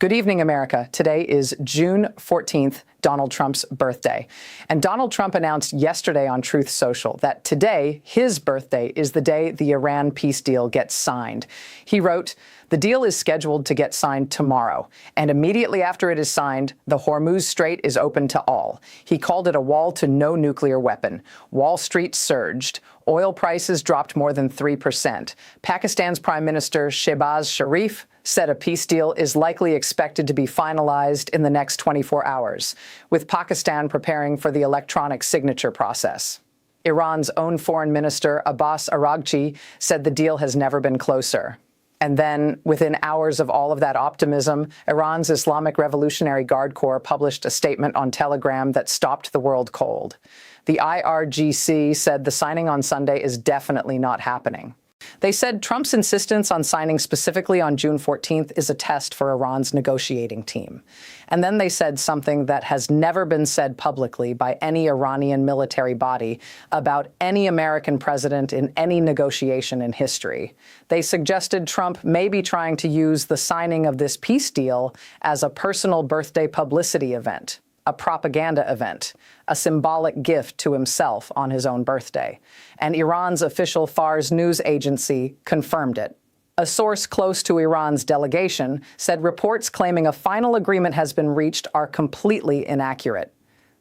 Good evening, America. Today is June 14th, Donald Trump's birthday. And Donald Trump announced yesterday on Truth Social that today, his birthday, is the day the Iran peace deal gets signed. He wrote, "The deal is scheduled to get signed tomorrow, and immediately after it is signed, the Hormuz Strait is open to all." He called it a wall to no nuclear weapon. Wall Street surged. Oil prices dropped more than 3%. Pakistan's Prime Minister Shehbaz Sharif said a peace deal is likely expected to be finalized in the next 24 hours, with Pakistan preparing for the electronic signature process. Iran's own Foreign Minister Abbas Araghchi said the deal has never been closer. And then, within hours of all of that optimism, Iran's Islamic Revolutionary Guard Corps published a statement on Telegram that stopped the world cold. The IRGC said the signing on Sunday is definitely not happening. They said Trump's insistence on signing specifically on June 14th is a test for Iran's negotiating team. And then they said something that has never been said publicly by any Iranian military body about any American president in any negotiation in history. They suggested Trump may be trying to use the signing of this peace deal as a personal birthday publicity event, a propaganda event, a symbolic gift to himself on his own birthday. And Iran's official Fars news agency confirmed it. A source close to Iran's delegation said reports claiming a final agreement has been reached are completely inaccurate.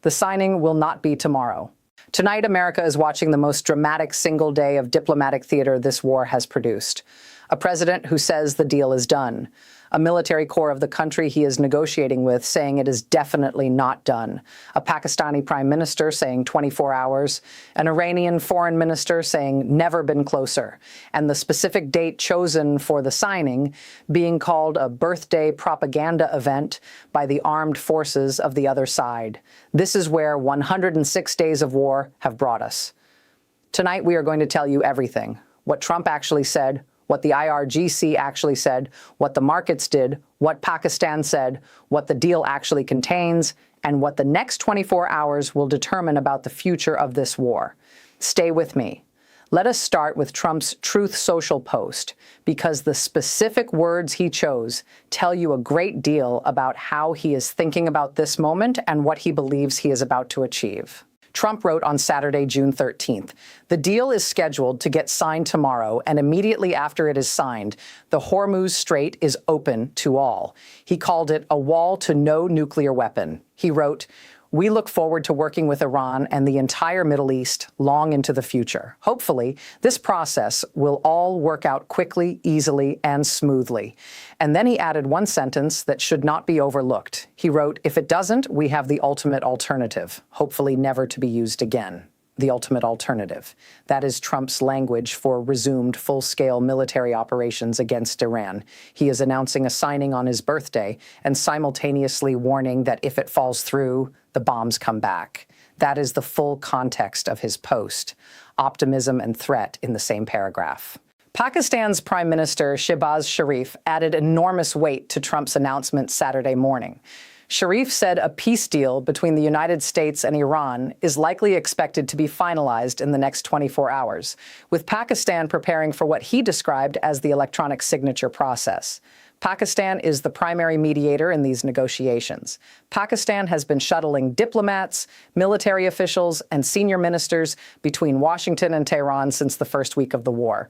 The signing will not be tomorrow. Tonight, America is watching the most dramatic single day of diplomatic theater this war has produced. A president who says the deal is done. A military corps of the country he is negotiating with saying it is definitely not done. A Pakistani prime minister saying 24 hours. An Iranian foreign minister saying never been closer. And the specific date chosen for the signing being called a birthday propaganda event by the armed forces of the other side. This is where 106 days of war have brought us. Tonight, we are going to tell you everything. What Trump actually said, what the IRGC actually said, what the markets did, what Pakistan said, what the deal actually contains, and what the next 24 hours will determine about the future of this war. Stay with me. Let us start with Trump's Truth Social post, because the specific words he chose tell you a great deal about how he is thinking about this moment and what he believes he is about to achieve. Trump wrote on Saturday, June 13th, "The deal is scheduled to get signed tomorrow, and immediately after it is signed, the Hormuz Strait is open to all." He called it a wall to no nuclear weapon. He wrote, "We look forward to working with Iran and the entire Middle East long into the future. Hopefully, this process will all work out quickly, easily, and smoothly." And then he added one sentence that should not be overlooked. He wrote, "If it doesn't, we have the ultimate alternative, hopefully never to be used again." The ultimate alternative. That is Trump's language for resumed full-scale military operations against Iran. He is announcing a signing on his birthday and simultaneously warning that if it falls through, the bombs come back. That is the full context of his post. Optimism and threat in the same paragraph. Pakistan's Prime Minister Shehbaz Sharif added enormous weight to Trump's announcement Saturday morning. Sharif said a peace deal between the United States and Iran is likely expected to be finalized in the next 24 hours, with Pakistan preparing for what he described as the electronic signature process. Pakistan is the primary mediator in these negotiations. Pakistan has been shuttling diplomats, military officials, and senior ministers between Washington and Tehran since the first week of the war.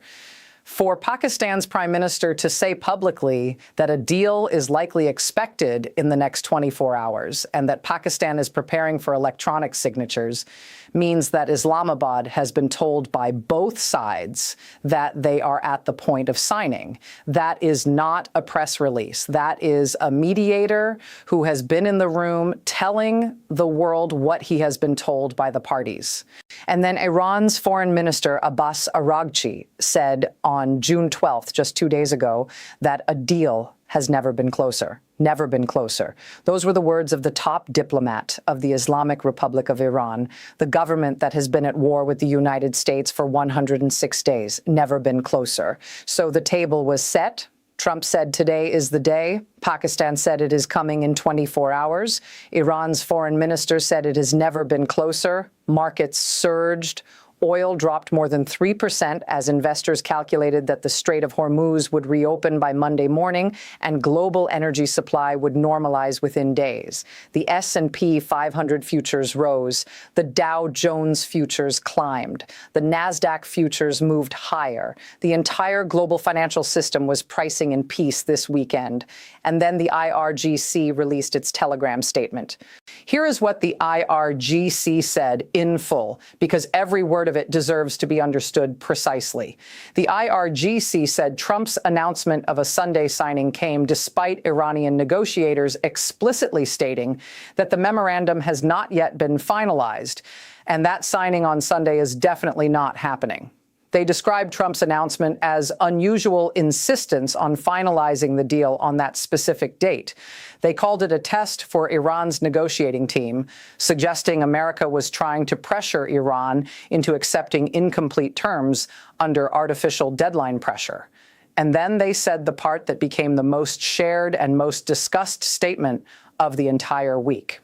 For Pakistan's prime minister to say publicly that a deal is likely expected in the next 24 hours and that Pakistan is preparing for electronic signatures means that Islamabad has been told by both sides that they are at the point of signing. That is not a press release. That is a mediator who has been in the room telling the world what he has been told by the parties. And then Iran's foreign minister Abbas Araghchi said on June 12th, just 2 days ago, that a deal has never been closer. Never been closer. Those were the words of the top diplomat of the Islamic Republic of Iran, the government that has been at war with the United States for 106 days. Never been closer. So the table was set. Trump said today is the day. Pakistan said it is coming in 24 hours. Iran's foreign minister said it has never been closer. Markets surged. Oil dropped more than 3% as investors calculated that the Strait of Hormuz would reopen by Monday morning and global energy supply would normalize within days. The S&P 500 futures rose. The Dow Jones futures climbed. The Nasdaq futures moved higher. The entire global financial system was pricing in peace this weekend. And then the IRGC released its Telegram statement. Here is what the IRGC said in full, because every word of it deserves to be understood precisely. The IRGC said Trump's announcement of a Sunday signing came despite Iranian negotiators explicitly stating that the memorandum has not yet been finalized, and that signing on Sunday is definitely not happening. They described Trump's announcement as unusual insistence on finalizing the deal on that specific date. They called it a test for Iran's negotiating team, suggesting America was trying to pressure Iran into accepting incomplete terms under artificial deadline pressure. And then they said the part that became the most shared and most discussed statement of the entire week.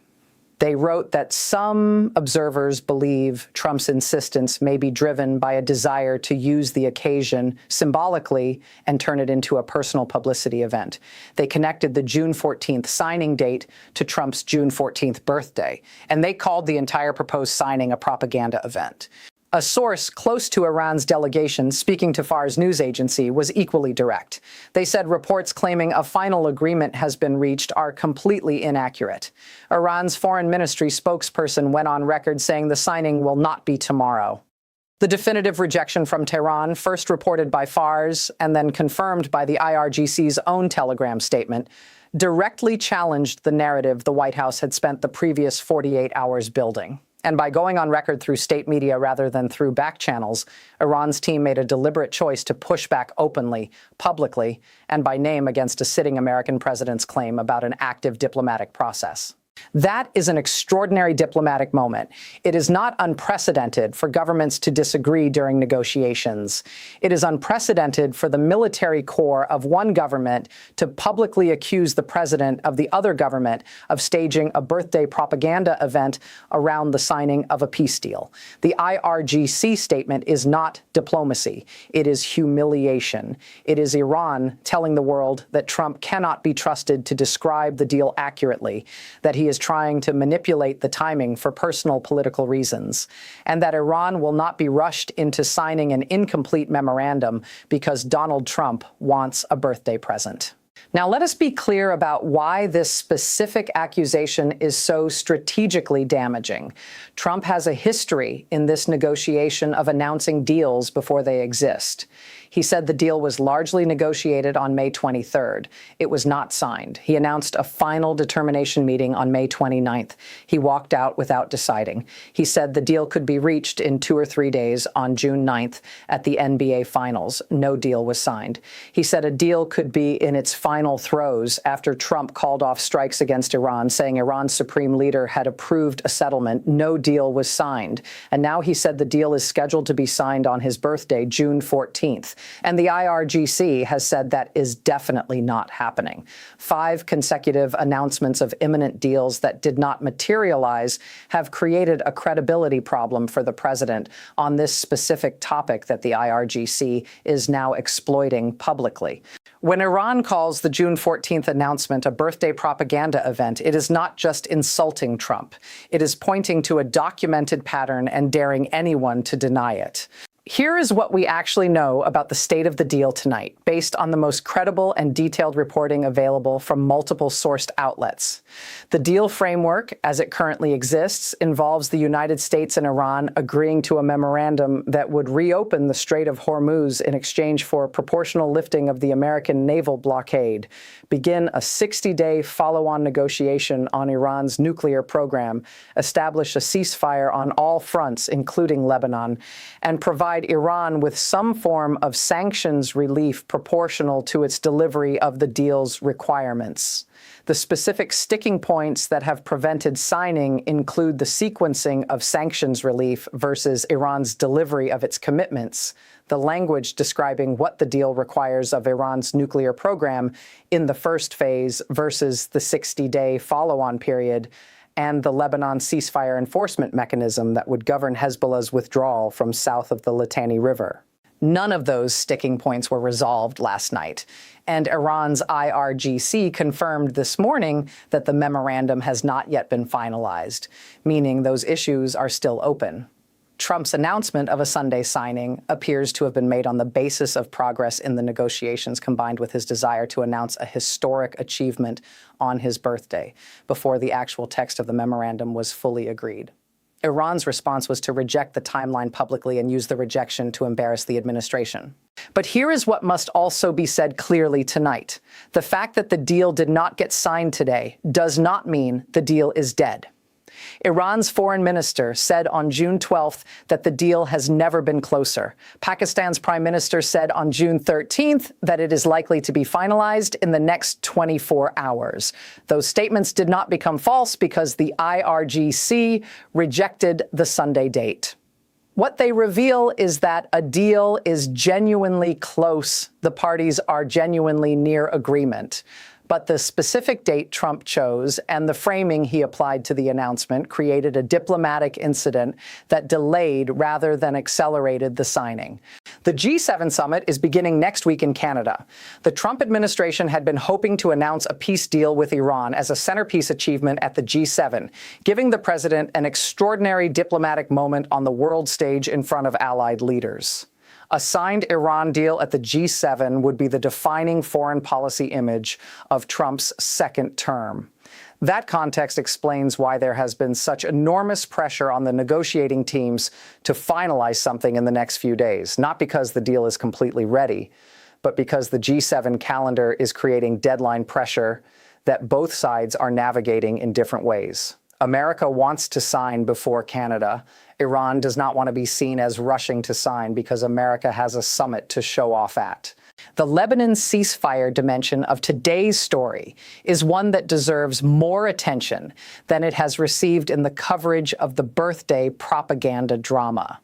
They wrote that some observers believe Trump's insistence may be driven by a desire to use the occasion symbolically and turn it into a personal publicity event. They connected the June 14th signing date to Trump's June 14th birthday, and they called the entire proposed signing a propaganda event. A source close to Iran's delegation, speaking to Fars news agency, was equally direct. They said reports claiming a final agreement has been reached are completely inaccurate. Iran's foreign ministry spokesperson went on record saying the signing will not be tomorrow. The definitive rejection from Tehran, first reported by Fars and then confirmed by the IRGC's own Telegram statement, directly challenged the narrative the White House had spent the previous 48 hours building. And by going on record through state media rather than through back channels, Iran's team made a deliberate choice to push back openly, publicly, and by name against a sitting American president's claim about an active diplomatic process. That is an extraordinary diplomatic moment. It is not unprecedented for governments to disagree during negotiations. It is unprecedented for the military core of one government to publicly accuse the president of the other government of staging a birthday propaganda event around the signing of a peace deal. The IRGC statement is not diplomacy. It is humiliation. It is Iran telling the world that Trump cannot be trusted to describe the deal accurately, that he is trying to manipulate the timing for personal political reasons, and that Iran will not be rushed into signing an incomplete memorandum because Donald Trump wants a birthday present. Now, let us be clear about why this specific accusation is so strategically damaging. Trump has a history in this negotiation of announcing deals before they exist. He said the deal was largely negotiated on May 23rd. It was not signed. He announced a final determination meeting on May 29th. He walked out without deciding. He said the deal could be reached in 2 or 3 days on June 9th at the NBA Finals. No deal was signed. He said a deal could be in its final throes after Trump called off strikes against Iran, saying Iran's supreme leader had approved a settlement. No deal was signed. And now he said the deal is scheduled to be signed on his birthday, June 14th. And the IRGC has said that is definitely not happening. 5 consecutive announcements of imminent deals that did not materialize have created a credibility problem for the president on this specific topic that the IRGC is now exploiting publicly. When Iran calls the June 14th announcement a birthday propaganda event, it is not just insulting Trump. It is pointing to a documented pattern and daring anyone to deny it. Here is what we actually know about the state of the deal tonight, based on the most credible and detailed reporting available from multiple sourced outlets. The deal framework, as it currently exists, involves the United States and Iran agreeing to a memorandum that would reopen the Strait of Hormuz in exchange for proportional lifting of the American naval blockade, begin a 60-day follow-on negotiation on Iran's nuclear program, establish a ceasefire on all fronts, including Lebanon, and provide Iran with some form of sanctions relief proportional to its delivery of the deal's requirements. The specific sticking points that have prevented signing include the sequencing of sanctions relief versus Iran's delivery of its commitments, the language describing what the deal requires of Iran's nuclear program in the first phase versus the 60-day follow-on period, and the Lebanon ceasefire enforcement mechanism that would govern Hezbollah's withdrawal from south of the Litani River. None of those sticking points were resolved last night, and Iran's IRGC confirmed this morning that the memorandum has not yet been finalized, meaning those issues are still open. Trump's announcement of a Sunday signing appears to have been made on the basis of progress in the negotiations combined with his desire to announce a historic achievement on his birthday before the actual text of the memorandum was fully agreed. Iran's response was to reject the timeline publicly and use the rejection to embarrass the administration. But here is what must also be said clearly tonight. The fact that the deal did not get signed today does not mean the deal is dead. Iran's foreign minister said on June 12th that the deal has never been closer. Pakistan's prime minister said on June 13th that it is likely to be finalized in the next 24 hours. Those statements did not become false because the IRGC rejected the Sunday date. What they reveal is that a deal is genuinely close. The parties are genuinely near agreement. But the specific date Trump chose and the framing he applied to the announcement created a diplomatic incident that delayed rather than accelerated the signing. The G7 summit is beginning next week in Canada. The Trump administration had been hoping to announce a peace deal with Iran as a centerpiece achievement at the G7, giving the president an extraordinary diplomatic moment on the world stage in front of allied leaders. A signed Iran deal at the G7 would be the defining foreign policy image of Trump's second term. That context explains why there has been such enormous pressure on the negotiating teams to finalize something in the next few days, not because the deal is completely ready, but because the G7 calendar is creating deadline pressure that both sides are navigating in different ways. America wants to sign before Canada. Iran does not want to be seen as rushing to sign because America has a summit to show off at. The Lebanon ceasefire dimension of today's story is one that deserves more attention than it has received in the coverage of the birthday propaganda drama.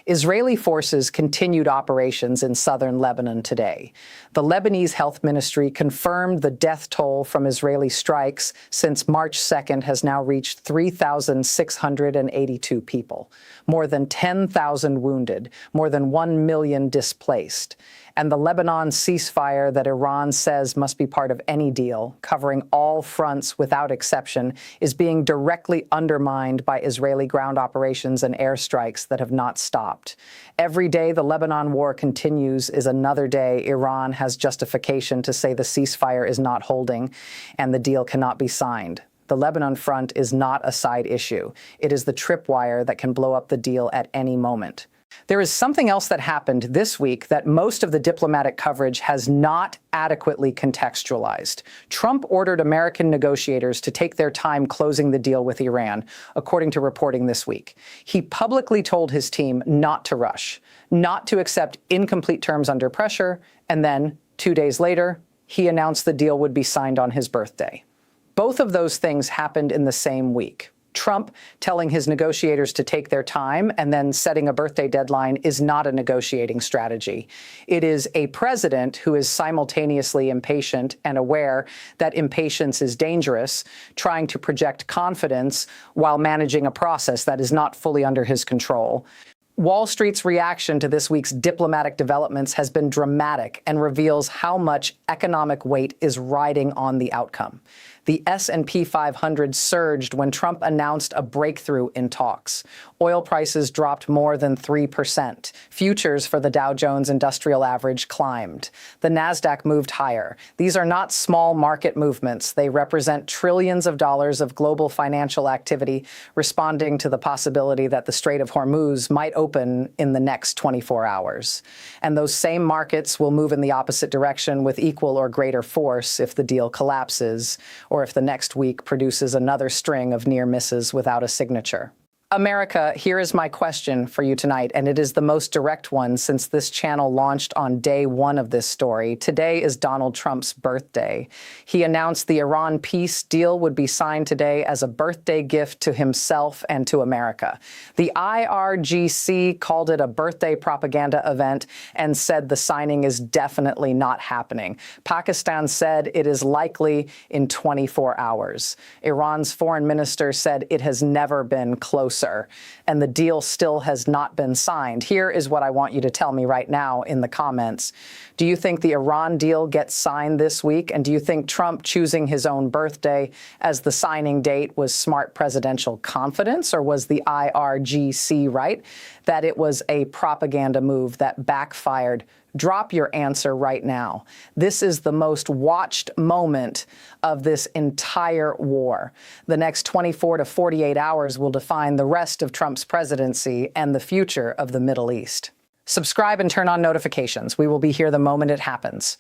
Israeli forces continued operations in southern Lebanon today. The Lebanese Health Ministry confirmed the death toll from Israeli strikes since March 2nd has now reached 3,682 people, more than 10,000 wounded, more than 1 million displaced. And the Lebanon ceasefire that Iran says must be part of any deal, covering all fronts without exception, is being directly undermined by Israeli ground operations and airstrikes that have not stopped. Every day the Lebanon war continues is another day Iran has justification to say the ceasefire is not holding and the deal cannot be signed. The Lebanon front is not a side issue. It is the tripwire that can blow up the deal at any moment. There is something else that happened this week that most of the diplomatic coverage has not adequately contextualized. Trump ordered American negotiators to take their time closing the deal with Iran, according to reporting this week. He publicly told his team not to rush, not to accept incomplete terms under pressure, and then, 2 days later, he announced the deal would be signed on his birthday. Both of those things happened in the same week. Trump telling his negotiators to take their time and then setting a birthday deadline is not a negotiating strategy. It is a president who is simultaneously impatient and aware that impatience is dangerous, trying to project confidence while managing a process that is not fully under his control. Wall Street's reaction to this week's diplomatic developments has been dramatic and reveals how much economic weight is riding on the outcome. The S&P 500 surged when Trump announced a breakthrough in talks. Oil prices dropped more than 3%. Futures for the Dow Jones Industrial Average climbed. The Nasdaq moved higher. These are not small market movements. They represent trillions of dollars of global financial activity responding to the possibility that the Strait of Hormuz might open in the next 24 hours. And those same markets will move in the opposite direction with equal or greater force if the deal collapses, or if the next week produces another string of near misses without a signature. America, here is my question for you tonight, and it is the most direct one since this channel launched on day one of this story. Today is Donald Trump's birthday. He announced the Iran peace deal would be signed today as a birthday gift to himself and to America. The IRGC called it a birthday propaganda event and said the signing is definitely not happening. Pakistan said it is likely in 24 hours. Iran's foreign minister said it has never been closer, and the deal still has not been signed. Here is what I want you to tell me right now in the comments. Do you think the Iran deal gets signed this week? And do you think Trump choosing his own birthday as the signing date was smart presidential confidence, or was the IRGC right that it was a propaganda move that backfired? Drop your answer right now. This is the most watched moment of this entire war. The next 24 to 48 hours will define the rest of Trump's presidency and the future of the Middle East. Subscribe and turn on notifications. We will be here the moment it happens.